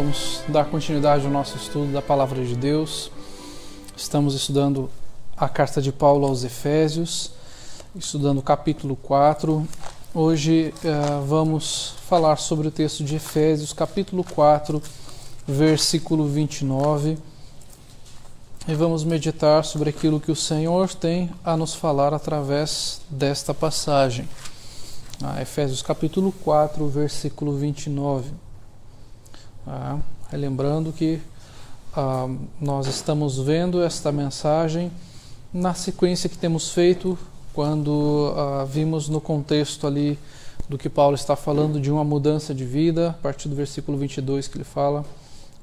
Vamos dar continuidade ao nosso estudo da Palavra de Deus. Estamos estudando a carta de Paulo aos Efésios, estudando o capítulo 4. Hoje vamos falar sobre o texto de Efésios, capítulo 4, versículo 29. E vamos meditar sobre aquilo que o Senhor tem a nos falar através desta passagem. Efésios capítulo 4, versículo 29. Lembrando que nós estamos vendo esta mensagem na sequência que temos feito quando vimos no contexto ali do que Paulo está falando de uma mudança de vida, a partir do versículo 22 que ele fala: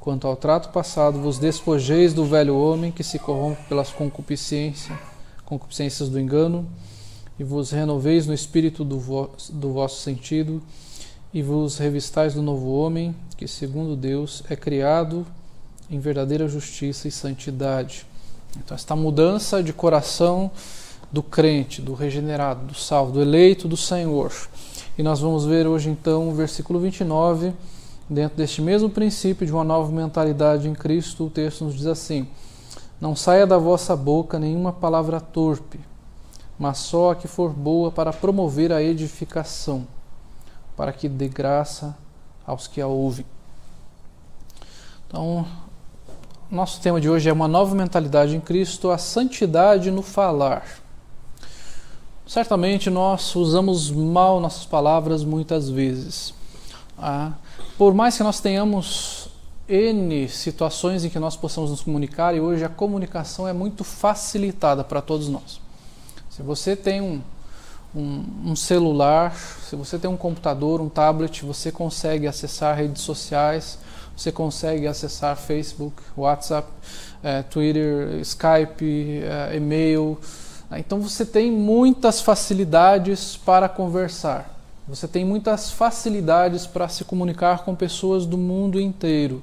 quanto ao trato passado, vos despojeis do velho homem que se corrompe pelas concupiscências do engano, e vos renoveis no espírito do vosso sentido, e vos revistais do novo homem, que segundo Deus é criado em verdadeira justiça e santidade. Então esta mudança de coração do crente, do regenerado, do salvo, do eleito do Senhor. E nós vamos ver hoje então o versículo 29, dentro deste mesmo princípio de uma nova mentalidade em Cristo. O texto nos diz assim: não saia da vossa boca nenhuma palavra torpe, mas só a que for boa para promover a edificação, para que dê graça aos que a ouvem. Então, nosso tema de hoje é uma nova mentalidade em Cristo, a santidade no falar. Certamente nós usamos mal nossas palavras muitas vezes. Por mais que nós tenhamos N situações em que nós possamos nos comunicar, e hoje a comunicação é muito facilitada para todos nós. Se você tem um celular, se você tem um computador, um tablet, você consegue acessar redes sociais, você consegue acessar Facebook, WhatsApp, Twitter, Skype, e-mail. Então você tem muitas facilidades para conversar. Você tem muitas facilidades para se comunicar com pessoas do mundo inteiro.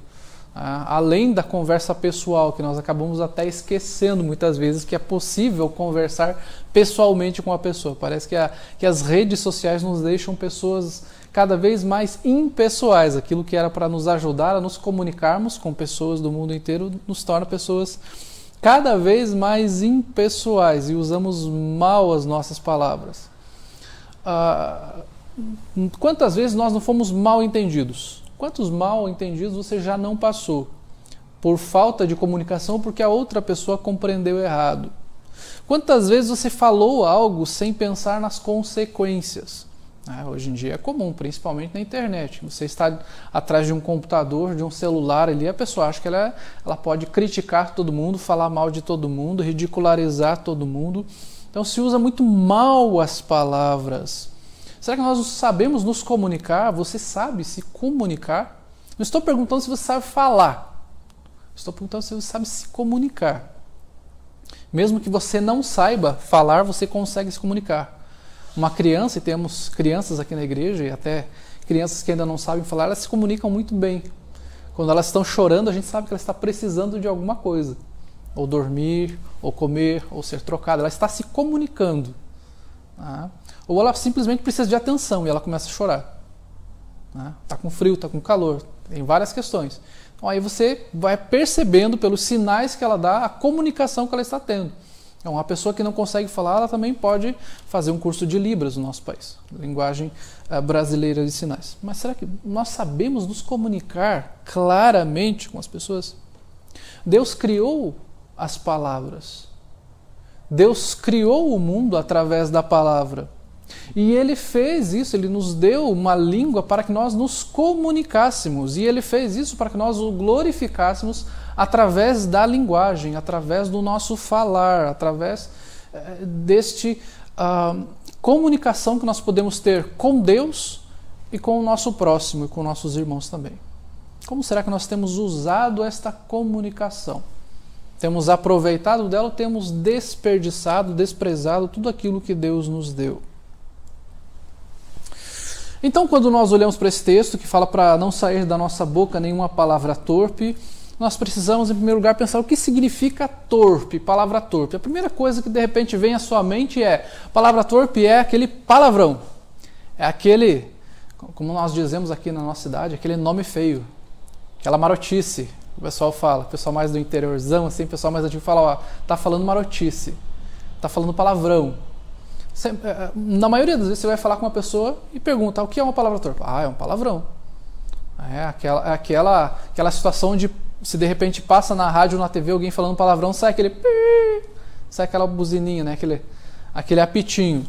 Além da conversa pessoal, que nós acabamos até esquecendo muitas vezes que é possível conversar pessoalmente com a pessoa. Parece que as redes sociais nos deixam pessoas cada vez mais impessoais. Aquilo que era para nos ajudar a nos comunicarmos com pessoas do mundo inteiro nos torna pessoas cada vez mais impessoais, e usamos mal as nossas palavras. Quantas vezes nós não fomos mal entendidos? Quantos mal entendidos você já não passou? Por falta de comunicação, porque a outra pessoa compreendeu errado. Quantas vezes você falou algo sem pensar nas consequências? Hoje em dia é comum, principalmente na internet. Você está atrás de um computador, de um celular ali, a pessoa acha que ela pode criticar todo mundo, falar mal de todo mundo, ridicularizar todo mundo. Então se usa muito mal as palavras. Será que nós sabemos nos comunicar? Você sabe se comunicar? Não estou perguntando se você sabe falar. Estou perguntando se você sabe se comunicar. Mesmo que você não saiba falar, você consegue se comunicar. Uma criança, e temos crianças aqui na igreja, e até crianças que ainda não sabem falar, elas se comunicam muito bem. Quando elas estão chorando, a gente sabe que ela está precisando de alguma coisa. Ou dormir, ou comer, ou ser trocada. Ela está se comunicando. Ou ela simplesmente precisa de atenção e ela começa a chorar. Está com frio, está com calor, tem várias questões. Então aí você vai percebendo pelos sinais que ela dá a comunicação que ela está tendo. Então, uma pessoa que não consegue falar, ela também pode fazer um curso de Libras no nosso país, linguagem brasileira de sinais. Mas será que nós sabemos nos comunicar claramente com as pessoas? Deus criou as palavras. Deus criou o mundo através da palavra. E Ele fez isso, Ele nos deu uma língua para que nós nos comunicássemos. E Ele fez isso para que nós o glorificássemos através da linguagem, através do nosso falar, através deste comunicação que nós podemos ter com Deus e com o nosso próximo e com nossos irmãos também. Como será que nós temos usado esta comunicação? Temos aproveitado dela ou temos desperdiçado, desprezado tudo aquilo que Deus nos deu? Então, quando nós olhamos para esse texto que fala para não sair da nossa boca nenhuma palavra torpe, nós precisamos, em primeiro lugar, pensar o que significa torpe, palavra torpe. A primeira coisa que de repente vem à sua mente é: palavra torpe é aquele palavrão, é aquele, como nós dizemos aqui na nossa cidade, aquele nome feio. Aquela marotice, o pessoal fala, o pessoal mais do interiorzão, assim, o pessoal mais antigo fala, ó, tá falando marotice, tá falando palavrão. Na maioria das vezes você vai falar com uma pessoa e pergunta, o que é uma palavra torpe? Ah, é um palavrão. É aquela situação onde se de repente passa na rádio ou na TV alguém falando palavrão, sai aquela buzininha, né? aquele apitinho.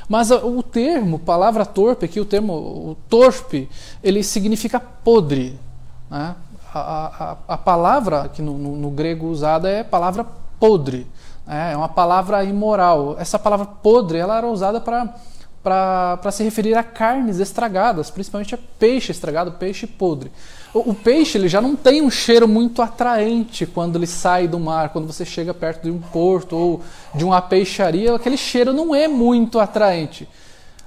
Mas o termo palavra torpe, aqui o termo torpe, ele significa podre. Né? A palavra que no grego usada é palavra podre. É uma palavra imoral. Essa palavra podre ela era usada para se referir a carnes estragadas, principalmente a peixe estragado, peixe podre. O peixe ele já não tem um cheiro muito atraente quando ele sai do mar, quando você chega perto de um porto ou de uma peixaria, aquele cheiro não é muito atraente.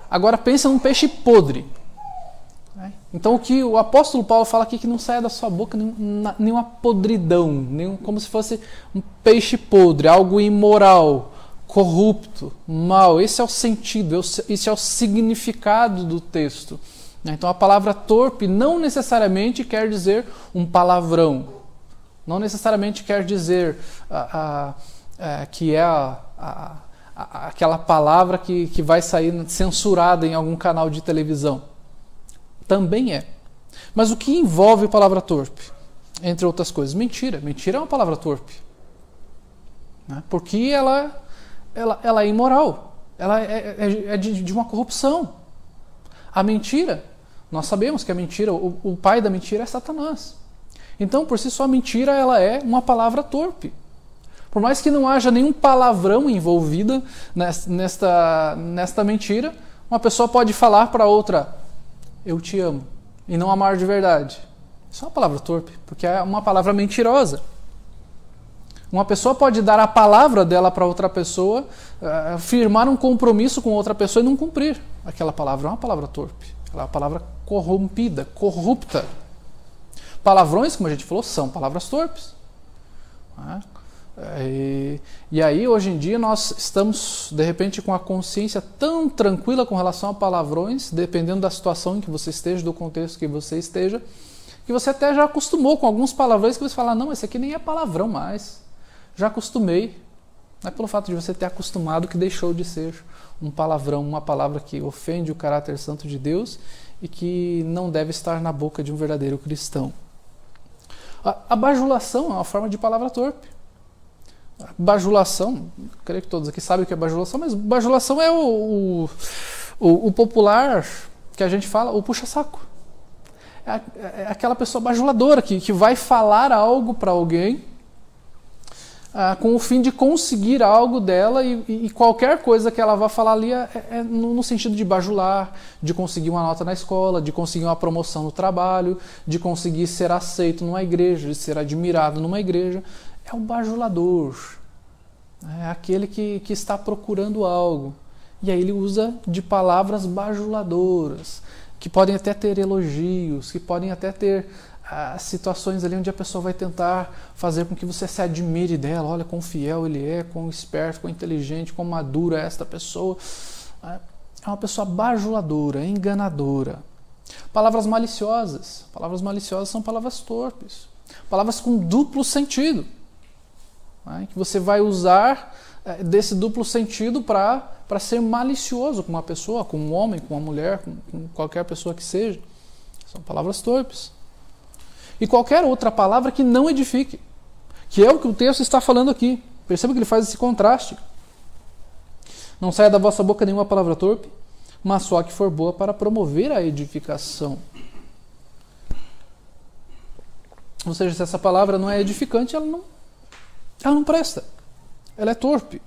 Agora pensa num peixe podre. Então o que o apóstolo Paulo fala aqui que não saia da sua boca nenhuma podridão, como se fosse um peixe podre, algo imoral, corrupto, mal. Esse é o sentido, esse é o significado do texto. Então a palavra torpe não necessariamente quer dizer um palavrão, não necessariamente quer dizer que é aquela palavra que vai sair censurada em algum canal de televisão. Também é. Mas o que envolve a palavra torpe? Entre outras coisas, mentira. Mentira é uma palavra torpe. Né? Porque ela é imoral. Ela é de uma corrupção. A mentira, nós sabemos que a mentira, o pai da mentira é Satanás. Então, por si só, a mentira ela é uma palavra torpe. Por mais que não haja nenhum palavrão envolvido nesta mentira, uma pessoa pode falar para outra, eu te amo, e não amar de verdade. Isso é uma palavra torpe, porque é uma palavra mentirosa. Uma pessoa pode dar a palavra dela para outra pessoa, firmar um compromisso com outra pessoa e não cumprir. Aquela palavra é uma palavra torpe. Ela é uma palavra corrompida, corrupta. Palavrões, como a gente falou, são palavras torpes. E aí, hoje em dia, nós estamos, de repente, com a consciência tão tranquila com relação a palavrões, dependendo da situação em que você esteja, do contexto que você esteja, que você até já acostumou com alguns palavrões que você fala, não, esse aqui nem é palavrão mais. Já acostumei. Não é pelo fato de você ter acostumado que deixou de ser um palavrão, uma palavra que ofende o caráter santo de Deus e que não deve estar na boca de um verdadeiro cristão. A bajulação é uma forma de palavra torpe. Bajulação, creio que todos aqui sabem o que é bajulação, mas bajulação é o popular que a gente fala, o puxa-saco. É aquela pessoa bajuladora que vai falar algo para alguém com o fim de conseguir algo dela e qualquer coisa que ela vá falar ali é no sentido de bajular, de conseguir uma nota na escola, de conseguir uma promoção no trabalho, de conseguir ser aceito numa igreja, de ser admirado numa igreja. É o bajulador, é aquele que está procurando algo. E aí ele usa de palavras bajuladoras, que podem até ter elogios, que podem até ter situações ali onde a pessoa vai tentar fazer com que você se admire dela. Olha quão fiel ele é, quão esperto, quão inteligente, quão madura é esta pessoa. É uma pessoa bajuladora, enganadora. Palavras maliciosas. Palavras maliciosas são palavras torpes. Palavras com duplo sentido. Que você vai usar desse duplo sentido para ser malicioso com uma pessoa, com um homem, com uma mulher, com qualquer pessoa que seja. São palavras torpes. E qualquer outra palavra que não edifique, que é o que o texto está falando aqui. Perceba que ele faz esse contraste. Não saia da vossa boca nenhuma palavra torpe, mas só a que for boa para promover a edificação. Ou seja, se essa palavra não é edificante, ela não presta. Ela é torpe.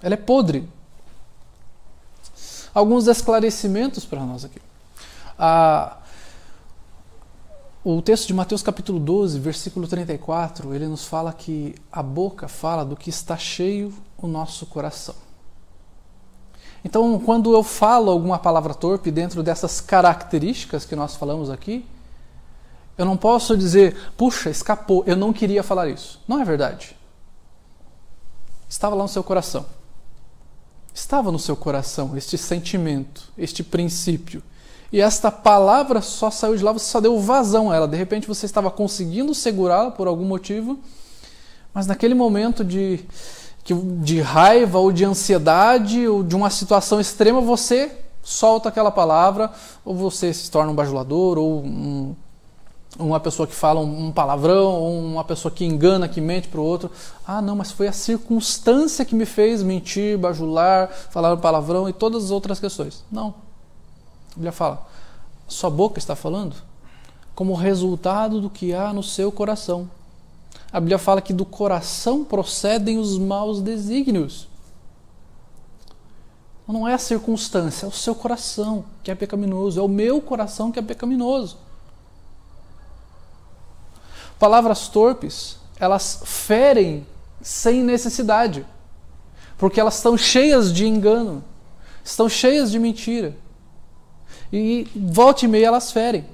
Ela é podre. Alguns esclarecimentos para nós aqui. O texto de Mateus capítulo 12, versículo 34, ele nos fala que a boca fala do que está cheio o nosso coração. Então, quando eu falo alguma palavra torpe dentro dessas características que nós falamos aqui, eu não posso dizer, puxa, escapou, eu não queria falar isso. Não é verdade. Estava lá no seu coração. Estava no seu coração este sentimento, este princípio. e esta palavra só saiu de lá, você só deu vazão a ela. De repente você estava conseguindo segurá-la por algum motivo, mas naquele momento de raiva ou de ansiedade ou de uma situação extrema, você solta aquela palavra, ou você se torna um bajulador, ou uma pessoa que fala um palavrão, ou uma pessoa que engana, que mente para o outro. Ah, não, mas foi a circunstância que me fez mentir, bajular, falar um palavrão e todas as outras questões. Não. A Bíblia fala, sua boca está falando como resultado do que há no seu coração. A Bíblia fala que do coração procedem os maus desígnios. Não é a circunstância, é o seu coração que é pecaminoso, é o meu coração que é pecaminoso. Palavras torpes, elas ferem sem necessidade, porque elas estão cheias de engano, estão cheias de mentira. E volta e meia elas ferem.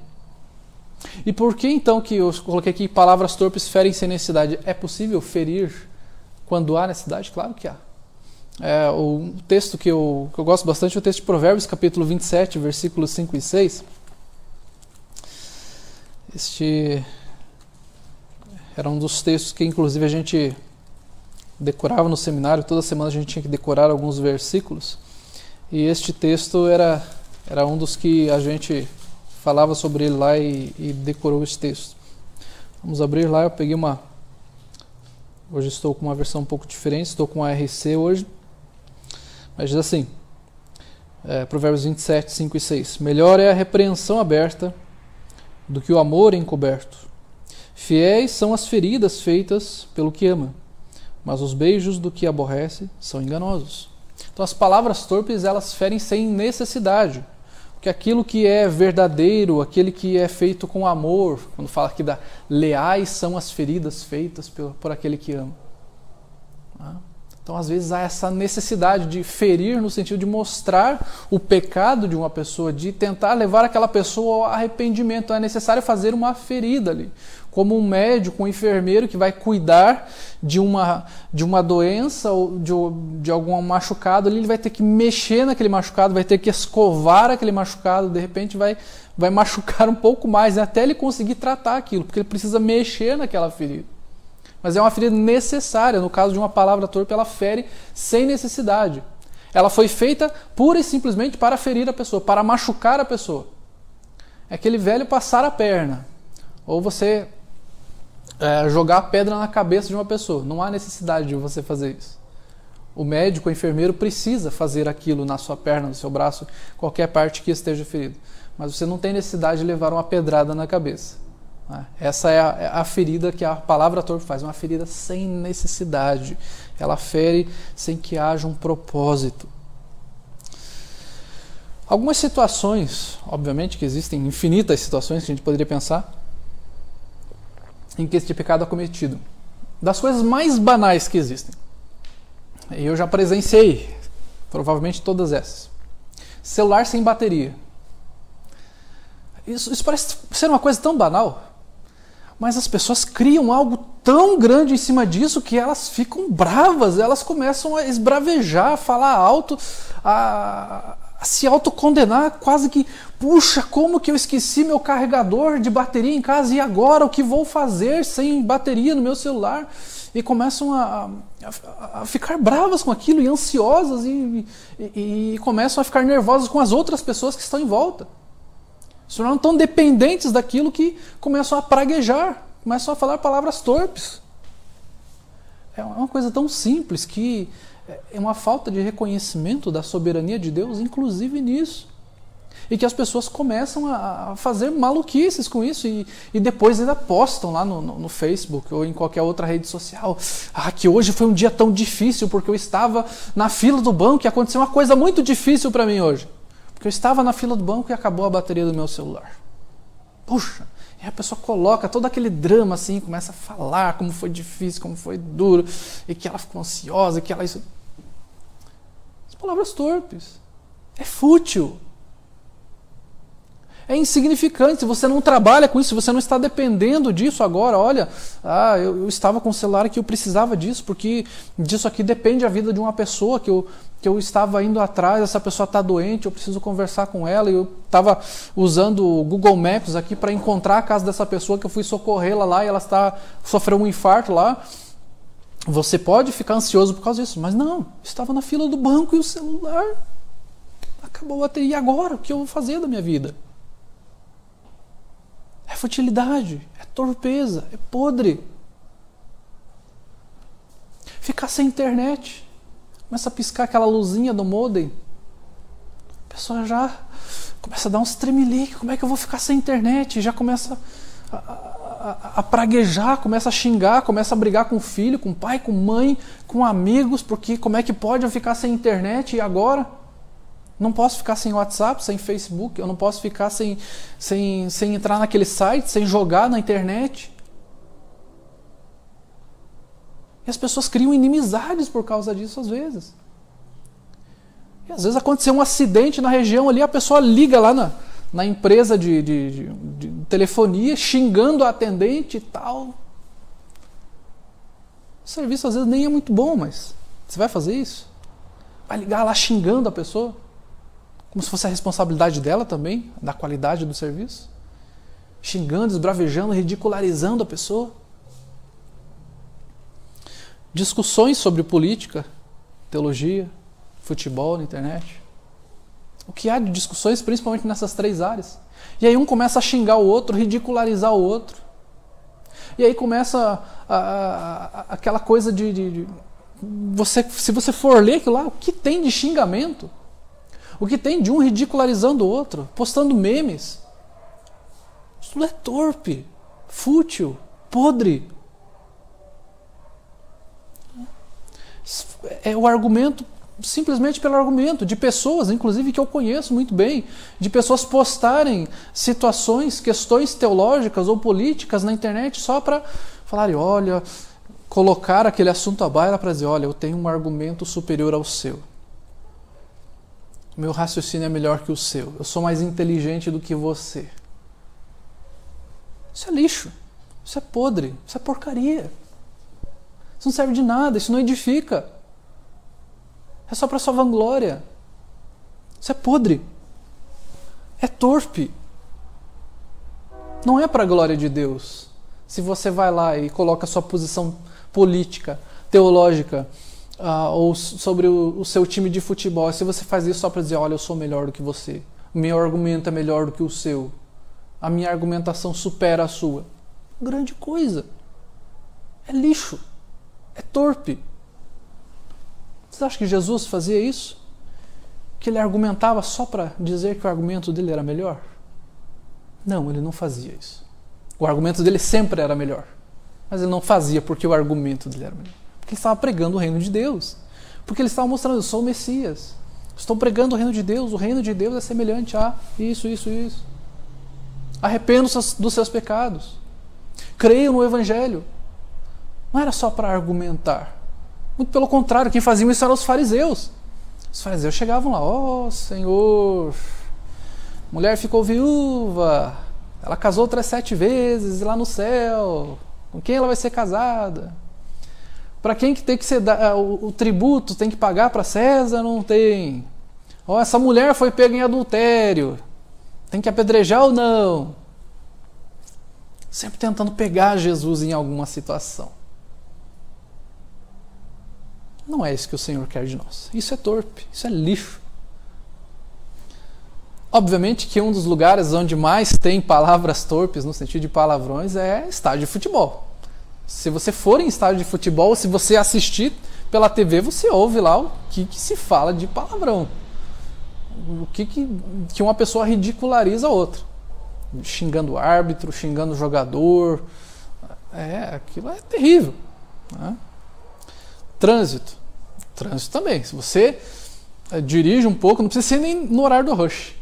E por que então que eu coloquei aqui palavras torpes ferem sem necessidade? É possível ferir quando há necessidade? Claro que há. O texto que eu gosto bastante é o texto de Provérbios, capítulo 27, versículos 5 e 6. Este era um dos textos que inclusive a gente decorava no seminário, toda semana a gente tinha que decorar alguns versículos. E este texto era um dos que a gente falava sobre ele lá e decorou esse texto. Vamos abrir lá, eu peguei uma... Hoje estou com uma versão um pouco diferente, estou com a RC hoje. Mas diz assim, Provérbios 27, 5 e 6. Melhor é a repreensão aberta do que o amor encoberto. Fiéis são as feridas feitas pelo que ama, mas os beijos do que aborrece são enganosos. Então as palavras torpes, elas ferem sem necessidade. Porque aquilo que é verdadeiro, aquele que é feito com amor, quando fala aqui da leais são as feridas feitas por aquele que ama. Então, às vezes, há essa necessidade de ferir no sentido de mostrar o pecado de uma pessoa, de tentar levar aquela pessoa ao arrependimento. É necessário fazer uma ferida ali. Como um médico, um enfermeiro que vai cuidar de uma doença ou de algum machucado, ali ele vai ter que mexer naquele machucado, vai ter que escovar aquele machucado, de repente vai machucar um pouco mais, até ele conseguir tratar aquilo, porque ele precisa mexer naquela ferida. Mas é uma ferida necessária. No caso de uma palavra torpe, ela fere sem necessidade. Ela foi feita pura e simplesmente para ferir a pessoa, para machucar a pessoa. É aquele velho passar a perna. Ou você jogar a pedra na cabeça de uma pessoa. Não há necessidade de você fazer isso. O médico, o enfermeiro precisa fazer aquilo na sua perna, no seu braço, qualquer parte que esteja ferida. Mas você não tem necessidade de levar uma pedrada na cabeça. Essa é a ferida que a palavra torpe faz, uma ferida sem necessidade. Ela fere sem que haja um propósito. Algumas situações, obviamente que existem infinitas situações que a gente poderia pensar, em que este pecado é cometido. Das coisas mais banais que existem. E eu já presenciei, provavelmente todas essas. Celular sem bateria. Isso parece ser uma coisa tão banal. Mas as pessoas criam algo tão grande em cima disso que elas ficam bravas, elas começam a esbravejar, a falar alto, a se autocondenar, quase que, puxa, como que eu esqueci meu carregador de bateria em casa e agora o que vou fazer sem bateria no meu celular? E começam a ficar bravas com aquilo e ansiosas e começam a ficar nervosas com as outras pessoas que estão em volta. Se tornam tão dependentes daquilo que começam a praguejar, começam a falar palavras torpes. É uma coisa tão simples que é uma falta de reconhecimento da soberania de Deus, inclusive nisso. E que as pessoas começam a fazer maluquices com isso e depois ainda postam lá no Facebook ou em qualquer outra rede social. Que hoje foi um dia tão difícil porque eu estava na fila do banco e aconteceu uma coisa muito difícil para mim hoje. Porque eu estava na fila do banco e acabou a bateria do meu celular. Puxa, e a pessoa coloca todo aquele drama assim, começa a falar como foi difícil, como foi duro, e que ela ficou ansiosa, que ela... As palavras torpes. É fútil. É insignificante, se você não trabalha com isso, se você não está dependendo disso agora, olha, eu estava com o celular que eu precisava disso, porque disso aqui depende a vida de uma pessoa que eu estava indo atrás, essa pessoa está doente, eu preciso conversar com ela, e eu estava usando o Google Maps aqui para encontrar a casa dessa pessoa, que eu fui socorrê-la lá e ela sofreu um infarto lá. Você pode ficar ansioso por causa disso, mas não, estava na fila do banco e o celular acabou a bateria. E agora? O que eu vou fazer da minha vida? É futilidade, é torpeza, é podre. Ficar sem internet. Começa a piscar aquela luzinha do modem. A pessoa já começa a dar uns tremelique. Como é que eu vou ficar sem internet? Já começa a praguejar, começa a xingar, começa a brigar com o filho, com o pai, com mãe, com amigos, porque como é que pode eu ficar sem internet e agora? Não posso ficar sem WhatsApp, sem Facebook, eu não posso ficar sem entrar naquele site, sem jogar na internet. E as pessoas criam inimizades por causa disso às vezes. E às vezes aconteceu um acidente na região ali, a pessoa liga lá na empresa de telefonia, xingando a atendente e tal. O serviço às vezes nem é muito bom, mas você vai fazer isso? Vai ligar lá xingando a pessoa? Como se fosse a responsabilidade dela também, da qualidade do serviço? Xingando, esbravejando, ridicularizando a pessoa? Discussões sobre política, teologia, futebol na internet. O que há de discussões, principalmente nessas três áreas? E aí um começa a xingar o outro, ridicularizar o outro. E aí começa aquela coisa se você for ler aquilo lá, o que tem de xingamento? O que tem de um ridicularizando o outro, postando memes? Isso tudo é torpe, fútil, podre. É o argumento, simplesmente pelo argumento, de pessoas, inclusive que eu conheço muito bem, de pessoas postarem situações, questões teológicas ou políticas na internet só para falarem, olha, colocar aquele assunto à baila para dizer, olha, eu tenho um argumento superior ao seu. O meu raciocínio é melhor que o seu. Eu sou mais inteligente do que você. Isso é lixo. Isso é podre. Isso é porcaria. Isso não serve de nada. Isso não edifica. É só para sua vanglória. Isso é podre. É torpe. Não é para a glória de Deus. Se você vai lá e coloca a sua posição política, teológica, ou sobre o seu time de futebol, se você faz isso só para dizer, olha, eu sou melhor do que você, o meu argumento é melhor do que o seu, a minha argumentação supera a sua, grande coisa, é lixo, é torpe. Você acha que Jesus fazia isso? Que ele argumentava só para dizer que o argumento dele era melhor? Não, ele não fazia isso. O argumento dele sempre era melhor, mas ele não fazia porque o argumento dele era melhor. Porque ele estava pregando o reino de Deus. Porque ele estava mostrando, eu sou o Messias. Estou pregando o reino de Deus é semelhante a isso. Arrependo-se dos seus pecados. Creio no Evangelho. Não era só para argumentar. Muito pelo contrário, quem fazia isso eram os fariseus. Os fariseus chegavam lá, ó Senhor, mulher ficou viúva, ela casou outras 7 vezes lá no céu, com quem ela vai ser casada? Para quem que tem que ser o tributo tem que pagar para César? Não tem. Ó, essa mulher foi pega em adultério. Tem que apedrejar ou não? Sempre tentando pegar Jesus em alguma situação. Não é isso que o Senhor quer de nós. Isso é torpe, isso é lixo. Obviamente que um dos lugares onde mais tem palavras torpes, no sentido de palavrões, é estádio de futebol. Se você for em estádio de futebol, se você assistir pela TV, você ouve lá o que se fala de palavrão. O que uma pessoa ridiculariza a outra. Xingando o árbitro, xingando o jogador. Aquilo é terrível. Né? Trânsito. Trânsito também. Se você dirige um pouco, não precisa ser nem no horário do rush.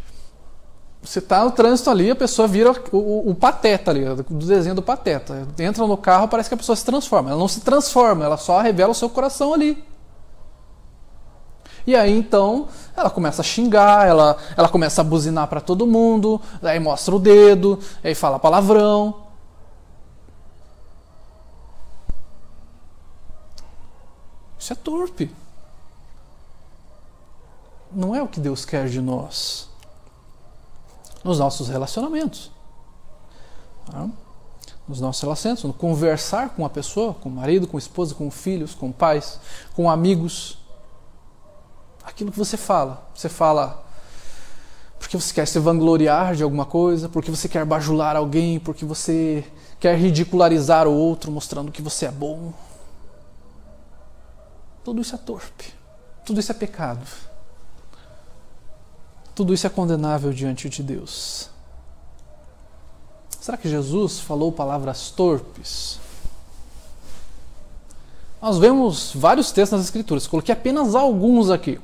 Você está no trânsito ali, a pessoa vira o Pateta ali, do desenho do Pateta. Entra no carro, parece que a pessoa se transforma. Ela não se transforma, ela só revela o seu coração ali. E aí então ela começa a xingar, ela começa a buzinar para todo mundo, aí mostra o dedo, aí fala palavrão. Isso é torpe. Não é o que Deus quer de nós. Nos nossos relacionamentos. Tá? Nos nossos relacionamentos, no conversar com a pessoa, com o marido, com a esposa, com filhos, com pais, com amigos. Aquilo que você fala porque você quer se vangloriar de alguma coisa, porque você quer bajular alguém, porque você quer ridicularizar o outro, mostrando que você é bom. Tudo isso é torpe. Tudo isso é pecado. Tudo isso é condenável diante de Deus. Será que Jesus falou palavras torpes? Nós vemos vários textos nas Escrituras, coloquei apenas alguns aqui.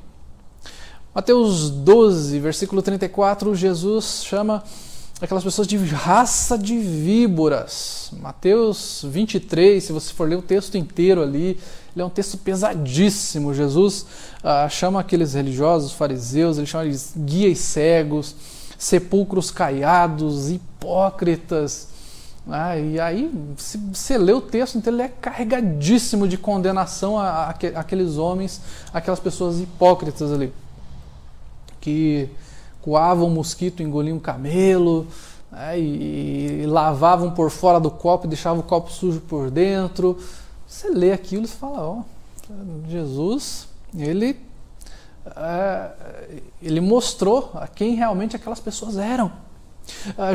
Mateus 12, versículo 34, Jesus chama aquelas pessoas de raça de víboras. Mateus 23, se você for ler o texto inteiro ali, ele é um texto pesadíssimo. Jesus chama aqueles religiosos, fariseus, ele chama eles guias cegos, sepulcros caiados, hipócritas. E aí, se você lê o texto, então ele é carregadíssimo de condenação àqueles homens, aquelas pessoas hipócritas ali, que coavam mosquito, engoliam camelo, e lavavam por fora do copo e deixavam o copo sujo por dentro. Você lê aquilo e fala, Jesus, ele mostrou a quem realmente aquelas pessoas eram.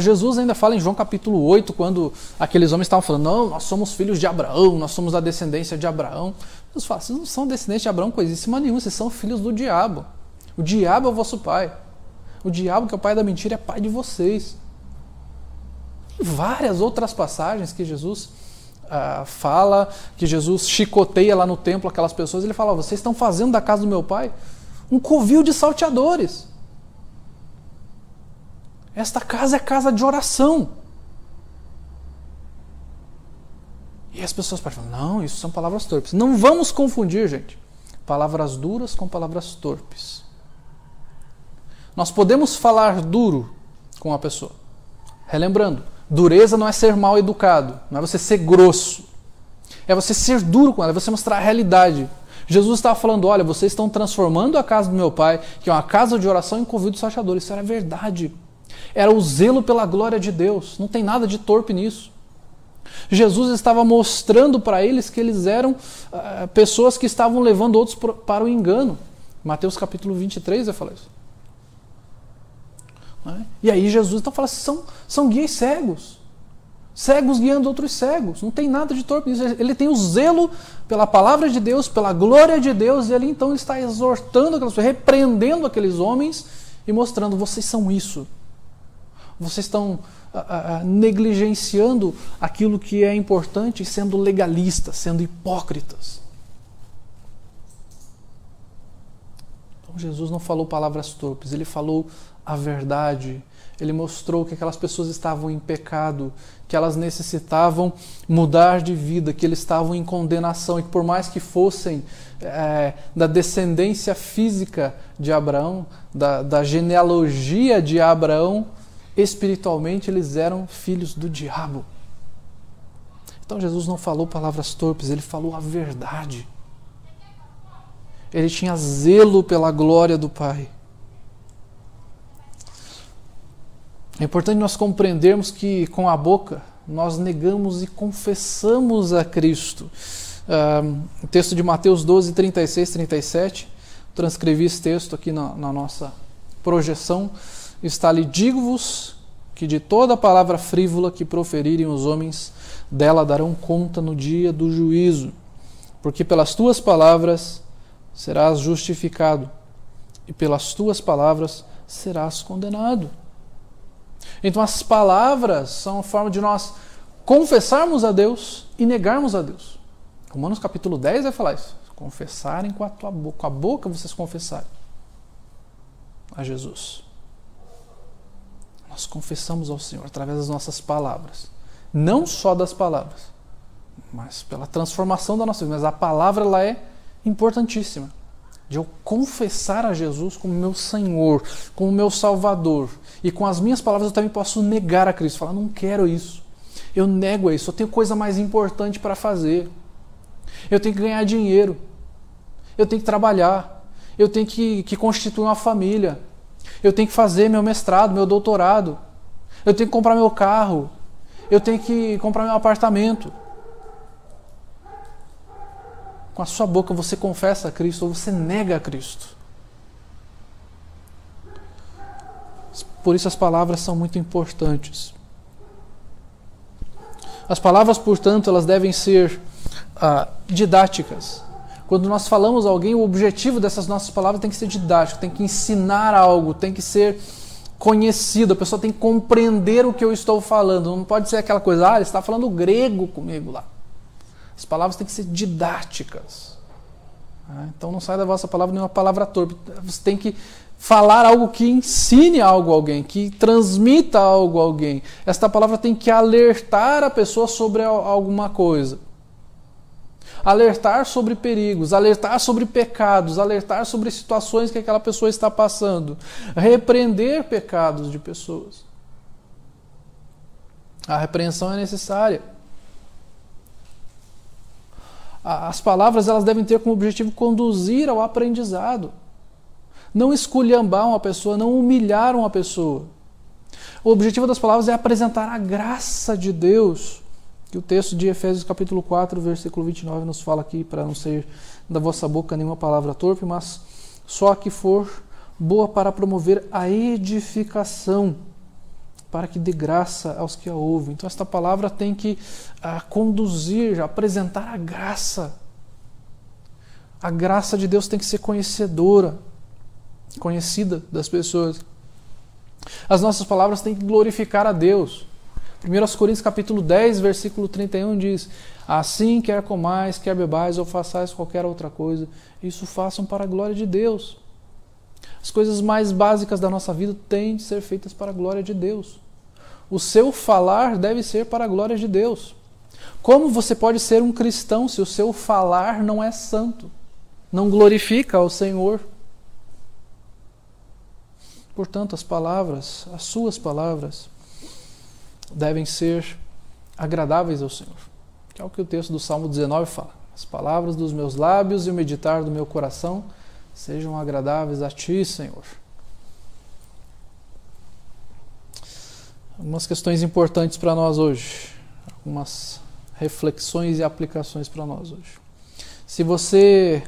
Jesus ainda fala em João capítulo 8, quando aqueles homens estavam falando, não, nós somos filhos de Abraão, nós somos da descendência de Abraão. Jesus fala, vocês não são descendentes de Abraão coisíssima nenhuma, vocês são filhos do diabo. O diabo é o vosso pai. O diabo, que é o pai da mentira, é pai de vocês. E várias outras passagens que Jesus fala, que Jesus chicoteia lá no templo aquelas pessoas, ele fala, vocês estão fazendo da casa do meu pai um covil de salteadores. Esta casa é casa de oração. E as pessoas podem falar, não, isso são palavras torpes. Não vamos confundir, gente, palavras duras com palavras torpes. Nós podemos falar duro com a pessoa. Relembrando, dureza não é ser mal educado, não é você ser grosso. É você ser duro com ela, é você mostrar a realidade. Jesus estava falando, olha, vocês estão transformando a casa do meu pai, que é uma casa de oração, em covil de salteadores. Isso era verdade. Era o zelo pela glória de Deus. Não tem nada de torpe nisso. Jesus estava mostrando para eles que eles eram pessoas que estavam levando outros para o engano. Mateus capítulo 23 vai falar isso. E aí Jesus então fala assim, são guias cegos. Cegos guiando outros cegos. Não tem nada de torpe nisso. Ele tem o zelo pela palavra de Deus, pela glória de Deus, e ele então está exortando aquelas pessoas, repreendendo aqueles homens e mostrando, vocês são isso. Vocês estão negligenciando aquilo que é importante, sendo legalistas, sendo hipócritas. Então Jesus não falou palavras torpes, ele falou a verdade. Ele mostrou que aquelas pessoas estavam em pecado, que elas necessitavam mudar de vida, que eles estavam em condenação e que por mais que fossem da descendência física de Abraão, da genealogia de Abraão, espiritualmente eles eram filhos do diabo. Então Jesus não falou palavras torpes, ele falou a verdade. Ele tinha zelo pela glória do Pai. É importante nós compreendermos que com a boca nós negamos e confessamos a Cristo. O texto de Mateus 12, 36, 37, transcrevi esse texto aqui na nossa projeção, está ali, digo-vos que de toda palavra frívola que proferirem os homens, dela darão conta no dia do juízo, porque pelas tuas palavras serás justificado, e pelas tuas palavras serás condenado. Então as palavras são a forma de nós confessarmos a Deus e negarmos a Deus. Romanos capítulo 10 vai falar isso. Confessarem com a tua boca. Com a boca vocês confessarem a Jesus. Nós confessamos ao Senhor através das nossas palavras. Não só das palavras, mas pela transformação da nossa vida. Mas a palavra ela é importantíssima. de eu confessar a Jesus como meu Senhor, como meu Salvador. E com as minhas palavras eu também posso negar a Cristo, falar, não quero isso. Eu nego isso, eu tenho coisa mais importante para fazer. Eu tenho que ganhar dinheiro. Eu tenho que trabalhar. Eu tenho que constituir uma família. Eu tenho que fazer meu mestrado, meu doutorado. Eu tenho que comprar meu carro. Eu tenho que comprar meu apartamento. Com a sua boca você confessa a Cristo ou você nega a Cristo. Por isso as palavras são muito importantes. As palavras, portanto, elas devem ser didáticas. Quando nós falamos a alguém, o objetivo dessas nossas palavras tem que ser didático, tem que ensinar algo, tem que ser conhecido, a pessoa tem que compreender o que eu estou falando. Não pode ser aquela coisa, ele está falando grego comigo lá. As palavras têm que ser didáticas. Então não sai da vossa palavra nenhuma palavra torpe. Você tem que falar algo que ensine algo a alguém, que transmita algo a alguém. Esta palavra tem que alertar a pessoa sobre alguma coisa. Alertar sobre perigos, alertar sobre pecados, alertar sobre situações que aquela pessoa está passando. Repreender pecados de pessoas. A repreensão é necessária. As palavras elas devem ter como objetivo conduzir ao aprendizado. Não esculhambar uma pessoa, não humilhar uma pessoa. O objetivo das palavras é apresentar a graça de Deus, que o texto de Efésios capítulo 4, versículo 29 nos fala aqui, para não sair da vossa boca nenhuma palavra torpe, mas só a que for boa para promover a edificação, para que dê graça aos que a ouvem. Então esta palavra tem que conduzir, apresentar a graça. A graça de Deus tem que ser conhecida das pessoas. As nossas palavras têm que glorificar a Deus. 1 Coríntios capítulo 10, versículo 31 diz: assim quer comais, quer bebais ou façais qualquer outra coisa, isso façam para a glória de Deus. As coisas mais básicas da nossa vida têm de ser feitas para a glória de Deus. O seu falar deve ser para a glória de Deus. Como você pode ser um cristão se o seu falar não é santo, não glorifica ao Senhor? Portanto, as suas palavras, devem ser agradáveis ao Senhor. Que é o que o texto do Salmo 19 fala. As palavras dos meus lábios e o meditar do meu coração sejam agradáveis a Ti, Senhor. Algumas questões importantes para nós hoje. Algumas reflexões e aplicações para nós hoje. Se você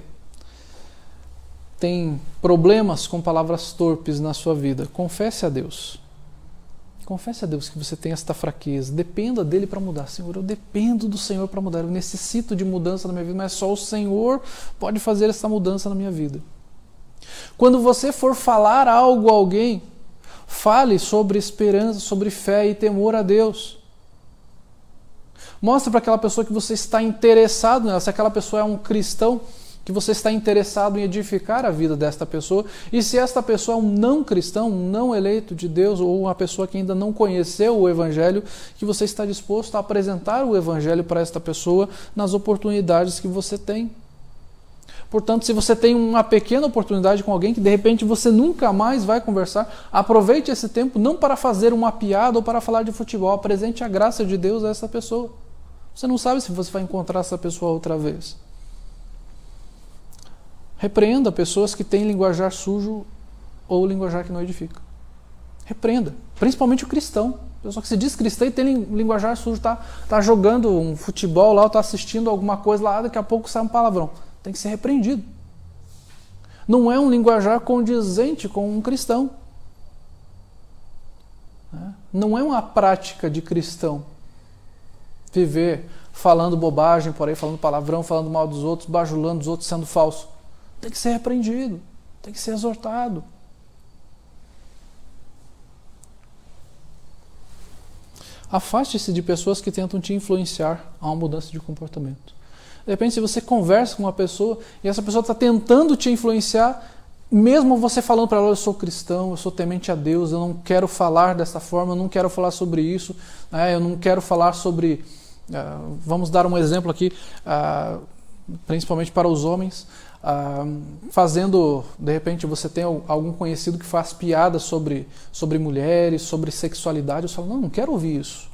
tem problemas com palavras torpes na sua vida, confesse a Deus. Confesse a Deus que você tem esta fraqueza. Dependa dele para mudar. Senhor, eu dependo do Senhor para mudar. Eu necessito de mudança na minha vida, mas só o Senhor pode fazer essa mudança na minha vida. Quando você for falar algo a alguém, fale sobre esperança, sobre fé e temor a Deus. Mostre para aquela pessoa que você está interessado nela. Se aquela pessoa é um cristão, que você está interessado em edificar a vida desta pessoa. E se esta pessoa é um não cristão, um não eleito de Deus, ou uma pessoa que ainda não conheceu o Evangelho, que você está disposto a apresentar o Evangelho para esta pessoa nas oportunidades que você tem. Portanto, se você tem uma pequena oportunidade com alguém que de repente você nunca mais vai conversar, aproveite esse tempo não para fazer uma piada ou para falar de futebol, apresente a graça de Deus a essa pessoa. Você não sabe se você vai encontrar essa pessoa outra vez. Repreenda pessoas que têm linguajar sujo ou linguajar que não edifica. Repreenda, principalmente o cristão. A pessoa que se diz cristã e tem linguajar sujo, está jogando um futebol lá, está assistindo alguma coisa lá, daqui a pouco sai um palavrão. Tem que ser repreendido. Não é um linguajar condizente com um cristão. Não é uma prática de cristão. Viver falando bobagem por aí, falando palavrão, falando mal dos outros, bajulando os outros, sendo falso. Tem que ser repreendido, tem que ser exortado. Afaste-se de pessoas que tentam te influenciar a uma mudança de comportamento. De repente, se você conversa com uma pessoa e essa pessoa está tentando te influenciar, mesmo você falando para ela, eu sou cristão, eu sou temente a Deus, eu não quero falar dessa forma, eu não quero falar sobre isso, eu não quero falar sobre... vamos dar um exemplo aqui... principalmente para os homens, fazendo, de repente você tem algum conhecido que faz piada sobre mulheres, sobre sexualidade, você fala, não quero ouvir isso.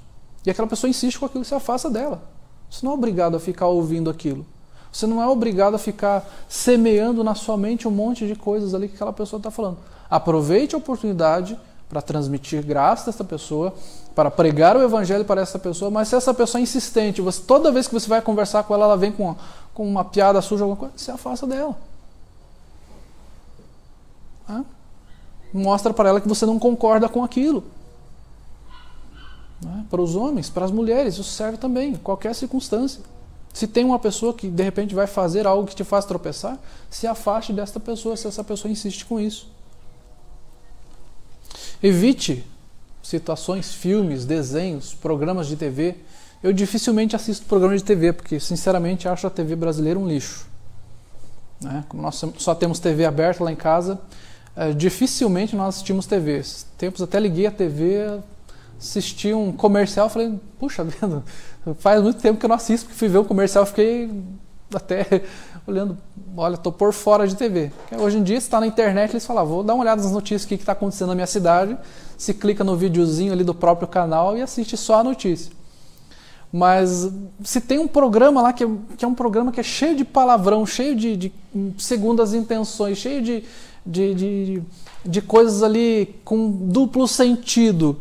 E aquela pessoa insiste com aquilo e se afasta dela. Você não é obrigado a ficar ouvindo aquilo. Você não é obrigado a ficar semeando na sua mente um monte de coisas ali que aquela pessoa está falando. Aproveite a oportunidade para transmitir graça dessa pessoa, para pregar o evangelho para essa pessoa, mas se essa pessoa é insistente, toda vez que você vai conversar com ela, ela vem com uma piada suja, alguma coisa, se afasta dela. Mostra para ela que você não concorda com aquilo. Para os homens, para as mulheres, isso serve também, em qualquer circunstância. Se tem uma pessoa que de repente vai fazer algo que te faz tropeçar, se afaste desta pessoa, se essa pessoa insiste com isso. Evite situações, filmes, desenhos, programas de TV. Eu dificilmente assisto programas de TV, porque sinceramente acho a TV brasileira um lixo. Como nós só temos TV aberta lá em casa, dificilmente nós assistimos TV. Tempos até liguei a TV, assisti um comercial, falei, puxa vida, faz muito tempo que eu não assisto, porque fui ver o comercial, fiquei até olhando, olha, estou por fora de TV. Porque hoje em dia, se está na internet, eles falam, vou dar uma olhada nas notícias, o que está acontecendo na minha cidade, se clica no videozinho ali do próprio canal e assiste só a notícia. Mas se tem um programa lá que é um programa que é cheio de palavrão, cheio de segundas intenções, cheio de coisas ali com duplo sentido,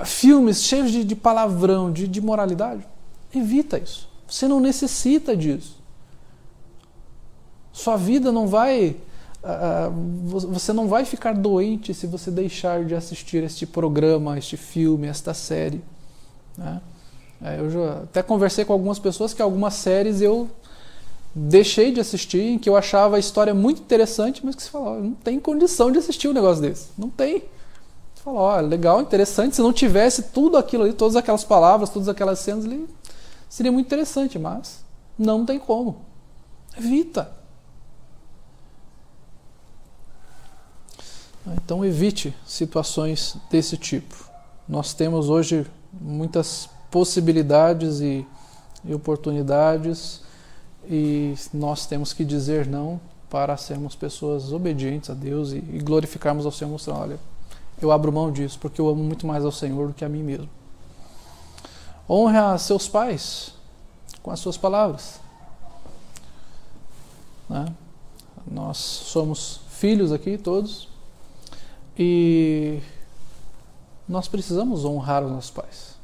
filmes cheios de palavrão, de moralidade, evita isso. Você não necessita disso. Sua vida não vai... você não vai ficar doente se você deixar de assistir este programa, este filme, esta série. Eu já até conversei com algumas pessoas que algumas séries eu deixei de assistir, em que eu achava a história muito interessante, mas que você fala, não tem condição de assistir um negócio desse. Não tem. Você fala, legal, interessante, se não tivesse tudo aquilo ali, todas aquelas palavras, todas aquelas cenas ali, seria muito interessante, mas não tem como. Evita. Então evite situações desse tipo. Nós temos hoje muitas possibilidades e oportunidades e nós temos que dizer não para sermos pessoas obedientes a Deus e glorificarmos ao Senhor, mostrando, olha, eu abro mão disso porque eu amo muito mais ao Senhor do que a mim mesmo. Honre a seus pais com as suas palavras. Nós somos filhos aqui todos e nós precisamos honrar os nossos pais.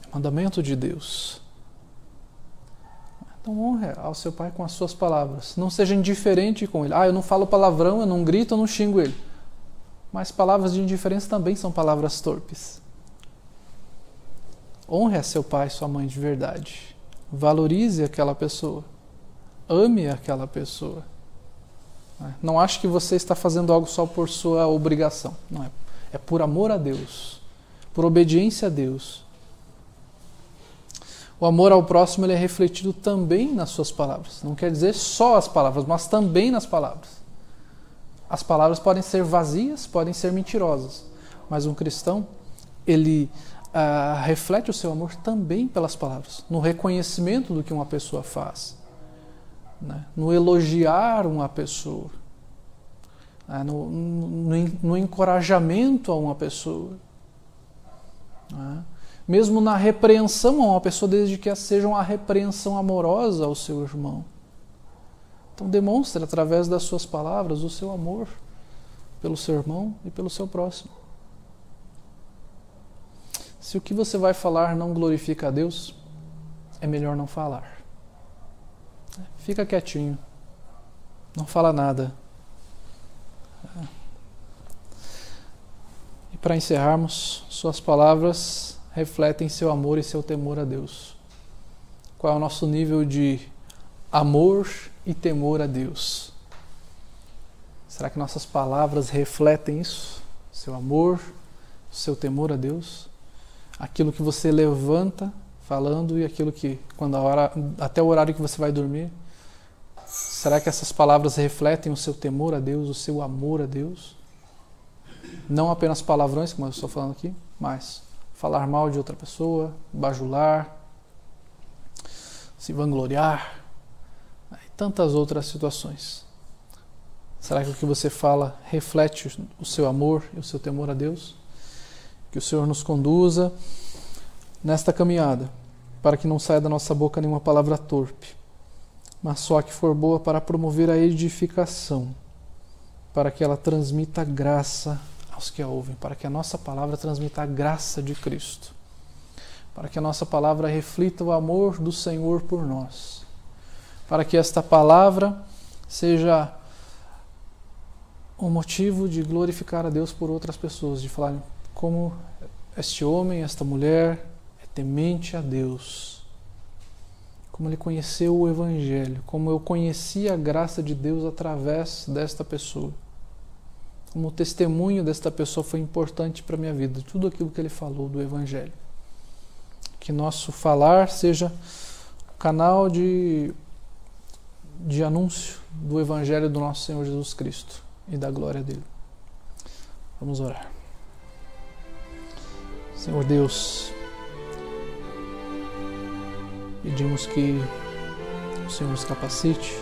É mandamento de Deus. Então honre ao seu pai com as suas palavras. Não seja indiferente com ele. Eu não falo palavrão, eu não grito, eu não xingo ele. Mas palavras de indiferença também são palavras torpes. Honre a seu pai e sua mãe de verdade. Valorize aquela pessoa. Ame aquela pessoa. Não ache que você está fazendo algo só por sua obrigação. Não é. É por amor a Deus. Por obediência a Deus. O amor ao próximo ele é refletido também nas suas palavras. Não quer dizer só as palavras, mas também nas palavras. As palavras podem ser vazias, podem ser mentirosas. Mas um cristão, ele reflete o seu amor também pelas palavras. No reconhecimento do que uma pessoa faz. No elogiar uma pessoa. No encorajamento a uma pessoa. Mesmo na repreensão a uma pessoa, desde que seja uma repreensão amorosa ao seu irmão. Então demonstre através das suas palavras o seu amor pelo seu irmão e pelo seu próximo. Se o que você vai falar não glorifica a Deus, é melhor não falar. Fica quietinho, não fala nada. E para encerrarmos, suas palavras refletem seu amor e seu temor a Deus. Qual é o nosso nível de amor e temor a Deus? Será que nossas palavras refletem isso? Seu amor, seu temor a Deus? Aquilo que você levanta falando e aquilo que, até o horário que você vai dormir, será que essas palavras refletem o seu temor a Deus, o seu amor a Deus? Não apenas palavrões, como eu estou falando aqui, mas falar mal de outra pessoa, bajular, se vangloriar, tantas outras situações. Será que o que você fala reflete o seu amor e o seu temor a Deus? Que o Senhor nos conduza nesta caminhada, para que não saia da nossa boca nenhuma palavra torpe, mas só a que for boa para promover a edificação, para que ela transmita graça aos que a ouvem, para que a nossa palavra transmita a graça de Cristo, para que a nossa palavra reflita o amor do Senhor por nós, para que esta palavra seja um motivo de glorificar a Deus por outras pessoas, de falar como este homem, esta mulher é temente a Deus, como ele conheceu o Evangelho, como eu conheci a graça de Deus através desta pessoa, como o testemunho desta pessoa foi importante para a minha vida, tudo aquilo que ele falou do Evangelho. Que nosso falar seja o canal de anúncio do Evangelho do nosso Senhor Jesus Cristo e da glória dele. Vamos orar. Senhor Deus, pedimos que o Senhor nos capacite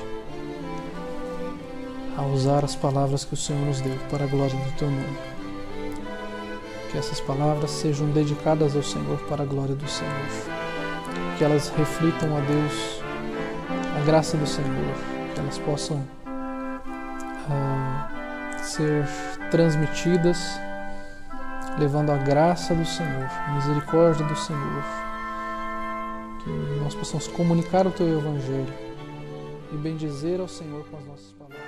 a usar as palavras que o Senhor nos deu para a glória do Teu nome. Que essas palavras sejam dedicadas ao Senhor para a glória do Senhor. Que elas reflitam a Deus, a graça do Senhor. Que elas possam ser transmitidas, levando a graça do Senhor, a misericórdia do Senhor. Que nós possamos comunicar o Teu Evangelho e bendizer ao Senhor com as nossas palavras.